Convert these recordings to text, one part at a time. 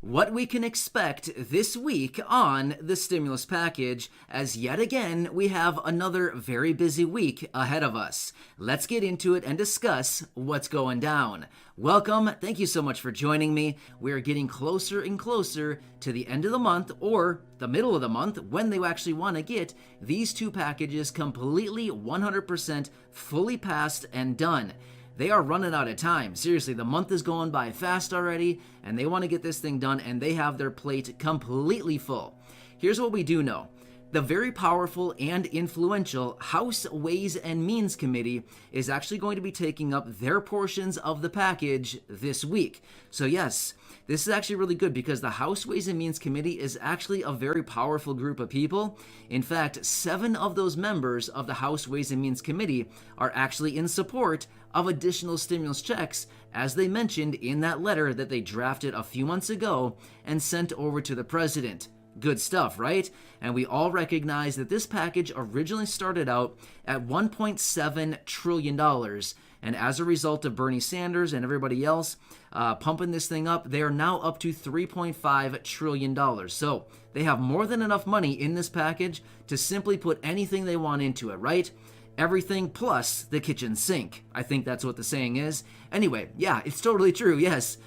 what we can expect this week on the stimulus package, as yet again we have another very busy week ahead of us. Let's get into it and discuss what's going down. Welcome. Thank you so much for joining me. We're getting closer and closer to the end of the month, or the middle of the month, when they actually want to get these two packages completely 100% fully passed and done. They are running out of time. Seriously, the month is going by fast already, and they want to get this thing done, and they have their plate completely full. Here's what we do know. The very powerful and influential House Ways and Means Committee is actually going to be taking up their portions of the package this week. So yes, this is actually really good because the House Ways and Means Committee is actually a very powerful group of people. In fact, 7 of those members of the House Ways and Means Committee are actually in support of additional stimulus checks, as they mentioned in that letter that they drafted a few months ago and sent over to the president. Good stuff, right? And we all recognize that this package originally started out at $1.7 trillion. And as a result of Bernie Sanders and everybody else pumping this thing up, they are now up to $3.5 trillion. So they have more than enough money in this package to simply put anything they want into it, right? Everything plus the kitchen sink. I think that's what the saying is. Anyway, yeah, it's totally true, yes.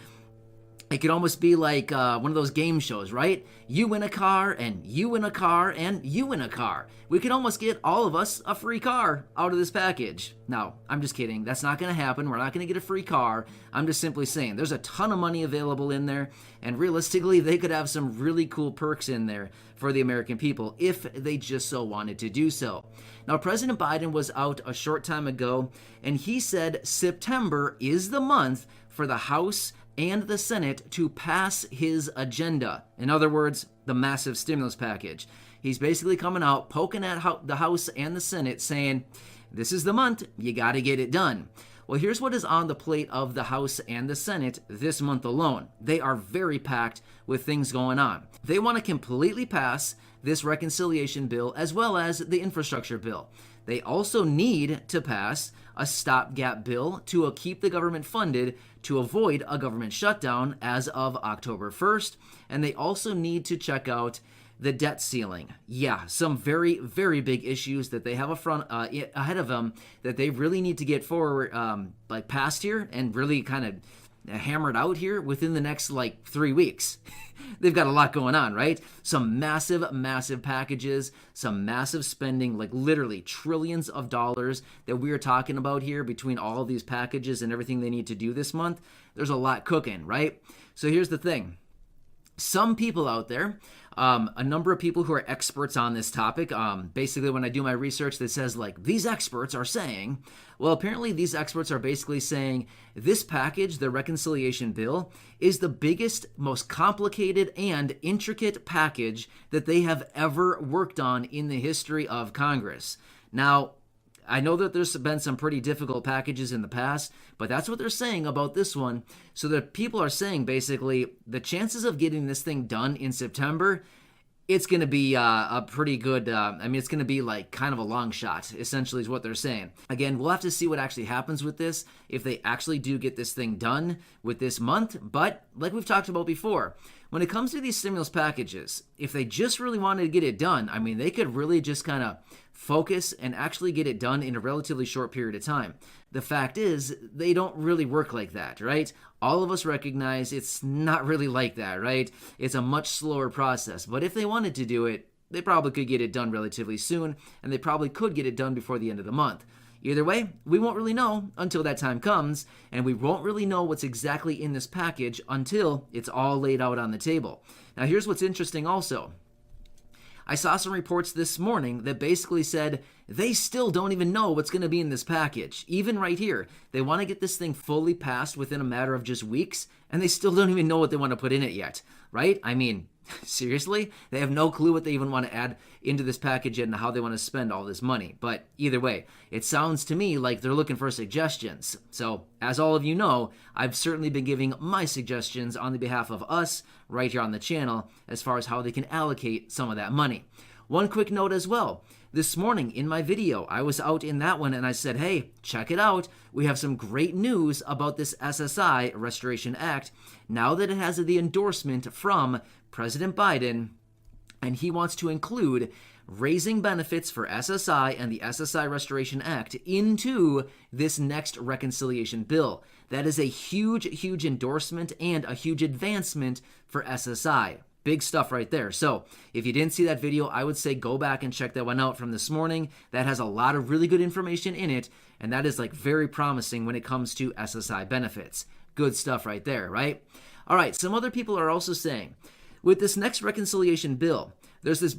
It could almost be like one of those game shows, right? You win a car, and you win a car, and you win a car. We could almost get all of us a free car out of this package. No, I'm just kidding. That's not going to happen. We're not going to get a free car. I'm just simply saying there's a ton of money available in there, and realistically, they could have some really cool perks in there for the American people if they just so wanted to do so. Now, President Biden was out a short time ago, and he said September is the month for the House and the Senate to pass his agenda. In other words, the massive stimulus package. He's basically coming out, poking at the House and the Senate, saying, this is the month, you got to get it done. Well, here's what is on the plate of the House and the Senate this month alone. They are very packed with things going on. They want to completely pass this reconciliation bill as well as the infrastructure bill. They also need to pass a stopgap bill to keep the government funded to avoid a government shutdown as of October 1st. And they also need to check out the debt ceiling. Yeah, some very, very big issues that they have ahead of them that they really need to get forward, past here and really kind of hammered out here within the next 3 weeks. They've got a lot going on, right? Some massive, massive packages, some massive spending, literally trillions of dollars that we are talking about here between all of these packages and everything they need to do this month. There's a lot cooking, right? So here's the thing. Some people out there, a number of people who are experts on this topic, basically when I do my research that says these experts are saying, well, apparently these experts are basically saying this package, the reconciliation bill, is the biggest, most complicated and intricate package that they have ever worked on in the history of Congress. Now, I know that there's been some pretty difficult packages in the past, but that's what they're saying about this one. So the people are saying basically the chances of getting this thing done in September, it's going to be a pretty good, it's going to be kind of a long shot, essentially is what they're saying. Again, we'll have to see what actually happens with this, if they actually do get this thing done with this month. But like we've talked about before, when it comes to these stimulus packages, if they just really wanted to get it done, they could really just kind of focus and actually get it done in a relatively short period of time. The fact is, they don't really work like that, right? All of us recognize it's not really like that, right? It's a much slower process. But if they wanted to do it, they probably could get it done relatively soon, and they probably could get it done before the end of the month. Either way, we won't really know until that time comes, and we won't really know what's exactly in this package until it's all laid out on the table. Now, here's what's interesting also. I saw some reports this morning that basically said they still don't even know what's going to be in this package. Even right here, they want to get this thing fully passed within a matter of just weeks, and they still don't even know what they want to put in it yet, right? Seriously? They have no clue what they even want to add into this package and how they want to spend all this money. But either way, it sounds to me like they're looking for suggestions. So, as all of you know, I've certainly been giving my suggestions on the behalf of us right here on the channel as far as how they can allocate some of that money. One quick note as well. This morning in my video, I was out in that one and I said, hey, check it out. We have some great news about this SSI Restoration Act now that it has the endorsement from President Biden, and he wants to include raising benefits for SSI and the SSI Restoration Act into this next reconciliation bill. That is a huge, huge endorsement and a huge advancement for SSI. Big stuff right there. So if you didn't see that video, I would say go back and check that one out from this morning. That has a lot of really good information in it, and that is like very promising when it comes to SSI benefits. Good stuff right there, right? All right, some other people are also saying, with this next reconciliation bill, there's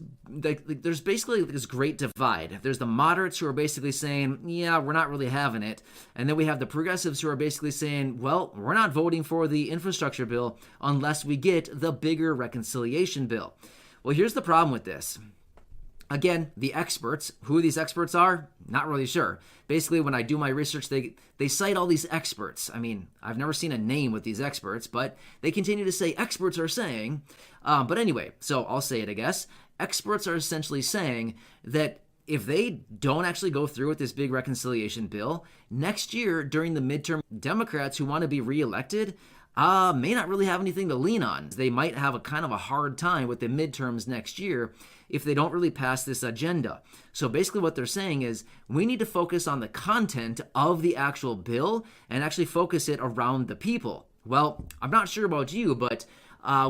basically this great divide. There's the moderates who are basically saying, yeah, we're not really having it. And then we have the progressives who are basically saying, well, we're not voting for the infrastructure bill unless we get the bigger reconciliation bill. Well, here's the problem with this. Again, the experts, who these experts are, not really sure. Basically, when I do my research, they cite all these experts. I mean, I've never seen a name with these experts, but they continue to say experts are saying. But anyway, so I'll say it, I guess. Experts are essentially saying that if they don't actually go through with this big reconciliation bill, next year during the midterm, Democrats who want to be reelected may not really have anything to lean on. They might have a kind of a hard time with the midterms next year if they don't really pass this agenda. So basically what they're saying is we need to focus on the content of the actual bill and actually focus it around the people. Well, I'm not sure about you, but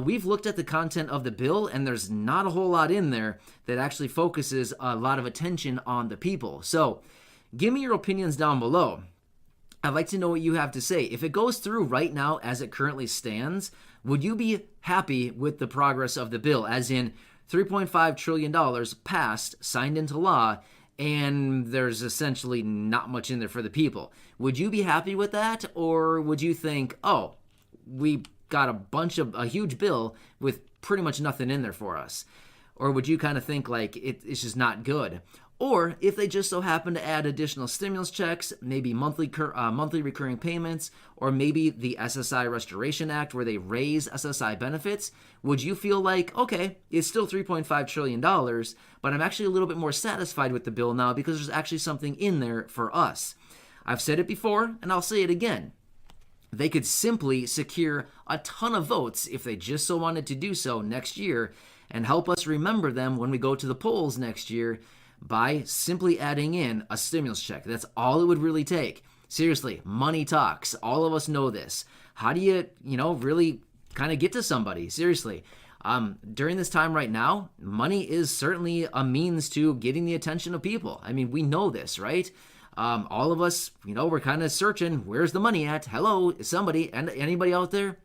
we've looked at the content of the bill and there's not a whole lot in there that actually focuses a lot of attention on the people. So give me your opinions down below. I'd like to know what you have to say. If it goes through right now as it currently stands, would you be happy with the progress of the bill? As in $3.5 trillion passed, signed into law, and there's essentially not much in there for the people. Would you be happy with that? Or would you think, oh, we got a huge bill with pretty much nothing in there for us? Or would you kind of think like it's just not good? Or if they just so happen to add additional stimulus checks, maybe monthly recurring payments, or maybe the SSI Restoration Act where they raise SSI benefits, would you feel like, okay, it's still $3.5 trillion, but I'm actually a little bit more satisfied with the bill now because there's actually something in there for us? I've said it before, and I'll say it again. They could simply secure a ton of votes if they just so wanted to do so next year and help us remember them when we go to the polls next year by simply adding in a stimulus check. That's all it would really take. Seriously, money talks. All of us know this. How do you, really kind of get to somebody? Seriously. During this time right now, money is certainly a means to getting the attention of people. I mean, we know this, right? All of us, we're kind of searching, where's the money at? Hello, somebody, and anybody out there?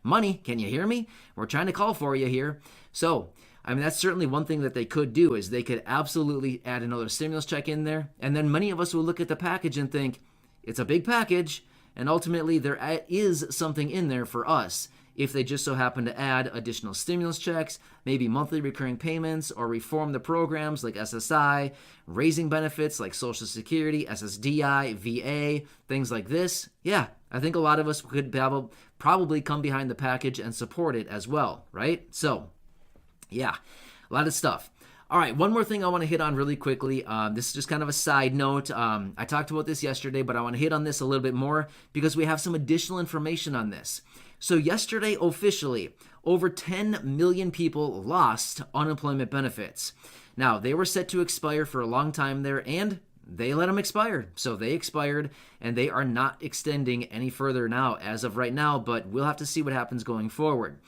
Money, can you hear me? We're trying to call for you here. So, that's certainly one thing that they could do is they could absolutely add another stimulus check in there. And then many of us will look at the package and think, it's a big package. And ultimately, there is something in there for us. If they just so happen to add additional stimulus checks, maybe monthly recurring payments, or reform the programs like SSI, raising benefits like Social Security, SSDI, VA, things like this. Yeah, I think a lot of us could probably come behind the package and support it as well, right? So, yeah, a lot of stuff. All right, one more thing I want to hit on really quickly. This is just kind of a side note. I talked about this yesterday, but I want to hit on this a little bit more because we have some additional information on this. So yesterday, officially, over 10 million people lost unemployment benefits. Now, they were set to expire for a long time there, and they let them expire. So they expired, and they are not extending any further now as of right now, but we'll have to see what happens going forward.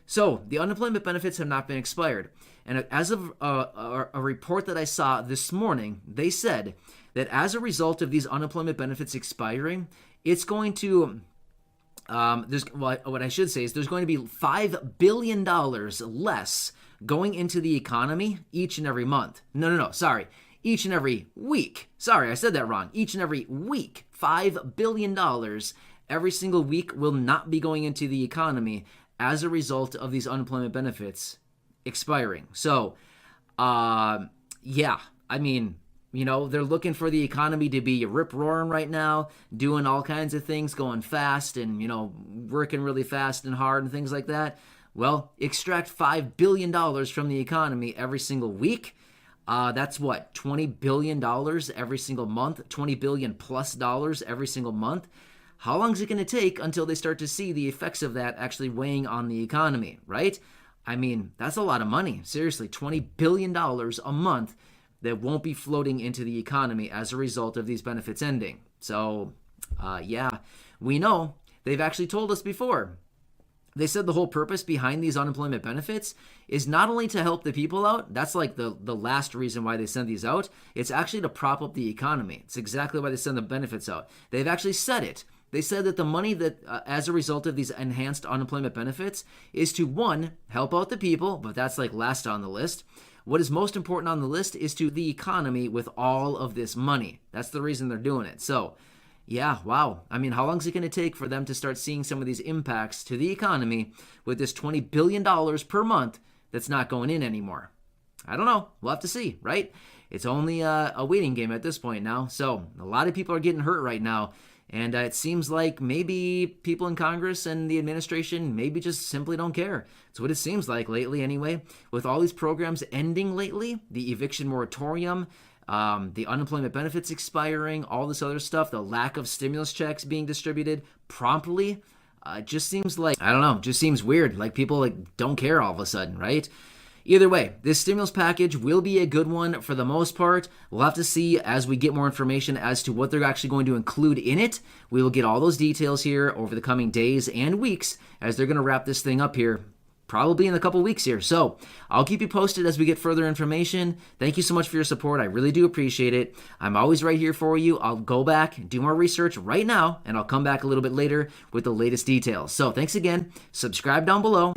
So the unemployment benefits have not been expired. And as of a report that I saw this morning, they said that as a result of these unemployment benefits expiring, it's going to, what I should say is there's going to be $5 billion less going into the economy each and every month. Sorry. Each and every week. Sorry, I said that wrong. Each and every week, $5 billion every single week will not be going into the economy as a result of these unemployment benefits expiring. So, they're looking for the economy to be rip-roaring right now, doing all kinds of things, going fast and, working really fast and hard and things like that. Well, extract $5 billion from the economy every single week. That's what, $20 billion every single month, $20 billion plus dollars every single month. How long is it going to take until they start to see the effects of that actually weighing on the economy, right? I mean, that's a lot of money. Seriously, $20 billion a month that won't be floating into the economy as a result of these benefits ending. So, yeah, we know. They've actually told us before. They said the whole purpose behind these unemployment benefits is not only to help the people out. That's like the last reason why they send these out. It's actually to prop up the economy. It's exactly why they send the benefits out. They've actually said it. They said that the money that, as a result of these enhanced unemployment benefits, is to, one, help out the people, but that's like last on the list. What is most important on the list is to the economy with all of this money. That's the reason they're doing it. So, yeah, wow. I mean, how long is it going to take for them to start seeing some of these impacts to the economy with this $20 billion per month that's not going in anymore? I don't know. We'll have to see, right? It's only a waiting game at this point now. So a lot of people are getting hurt right now. And it seems like maybe people in Congress and the administration maybe just simply don't care. It's what it seems like lately anyway. With all these programs ending lately, the eviction moratorium, the unemployment benefits expiring, all this other stuff, the lack of stimulus checks being distributed promptly, just seems like, I don't know, just seems weird. Like people like don't care all of a sudden, right? Either way, this stimulus package will be a good one for the most part. We'll have to see as we get more information as to what they're actually going to include in it. We will get all those details here over the coming days and weeks as they're going to wrap this thing up here probably in a couple weeks here. So I'll keep you posted as we get further information. Thank you so much for your support. I really do appreciate it. I'm always right here for you. I'll go back, do more research right now, and I'll come back a little bit later with the latest details. So thanks again. Subscribe down below.